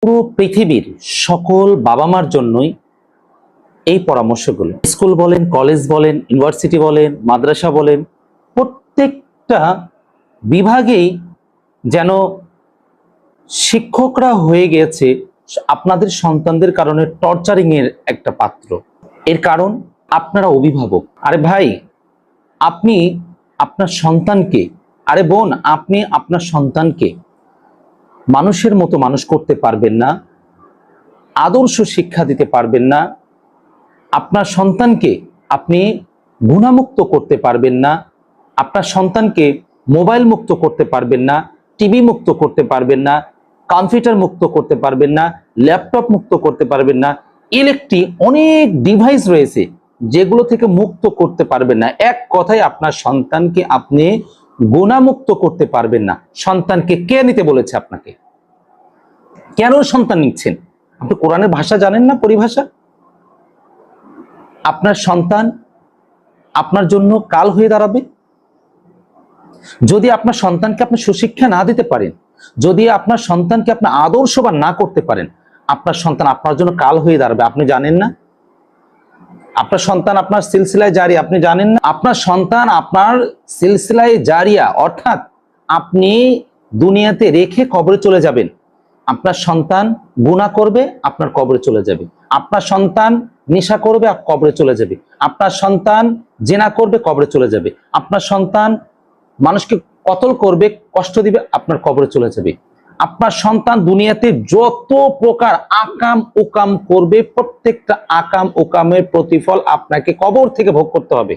পুরো পৃথিবীর সকল বাবা মার জন্যই এই পরামর্শগুলো। স্কুল বলেন, কলেজ বলেন, ইউনিভার্সিটি বলেন, মাদ্রাসা বলেন, প্রত্যেকটা বিভাগেই যেন শিক্ষকরা হয়ে গেছে আপনাদের সন্তানদের কারণে টর্চারিং এর একটা পাত্র। এর কারণ আপনারা অভিভাবক। আরে ভাই, আপনি আপনার সন্তানকে, আরে বোন, আপনি আপনার সন্তানকে মানুষের মতো মানুষ করতে পারবেন না, আদর্শ শিক্ষা দিতে পারবেন না, আপনার সন্তানকে আপনি গুণামুক্ত করতে পারবেন না, আপনার সন্তানকে মোবাইল মুক্ত করতে পারবেন না, টিভি মুক্ত করতে পারবেন না, কম্পিউটার মুক্ত করতে পারবেন না, ল্যাপটপ মুক্ত করতে পারবেন না, ইলেকট্রিক অনেক ডিভাইস রয়েছে যেগুলো থেকে মুক্ত করতে পারবেন না। এক কথায় আপনার সন্তানকে আপনি গুণামুক্ত করতে পারবেন না। সন্তানকে কে নিতে বলেছে আপনাকে? কেন সন্তান নিচ্ছেন? আপনি কোরআনের ভাষা জানেন না, পরিভাষা? আপনার সন্তান আপনার জন্য কাল হয়ে দাঁড়াবে। যদি আপনার সন্তানকে আপনি সুশিক্ষা না দিতে পারেন, যদি আপনার সন্তানকে আপনি আদর্শবান না করতে পারেন, আপনার সন্তান আপনার জন্য কাল হয়ে দাঁড়াবে। আপনি জানেন না? আপনার সন্তান আপনার সিলসিলায় জারি, আপনি জানেন না? আপনার সন্তান আপনার সিলসিলায় জারিয়া, অর্থাৎ আপনি দুনিয়াতে রেখে কবরে চলে যাবেন। আপনার সন্তান গুনাহ করবে, আপনার কবরে চলে যাবে। আপনার সন্তান নেশা করবে, কবরে চলে যাবে। আপনার সন্তান জিনা করবে, কবরে চলে যাবে। আপনার সন্তান মানুষকে কতল করবে, কষ্ট দিবে, আপনার কবরে চলে যাবে। আপনার সন্তান দুনিয়াতে যত প্রকার আকাম ওকাম করবে, প্রত্যেকটা আকাম ওকামের প্রতিফল আপনাকে কবর থেকে ভোগ করতে হবে।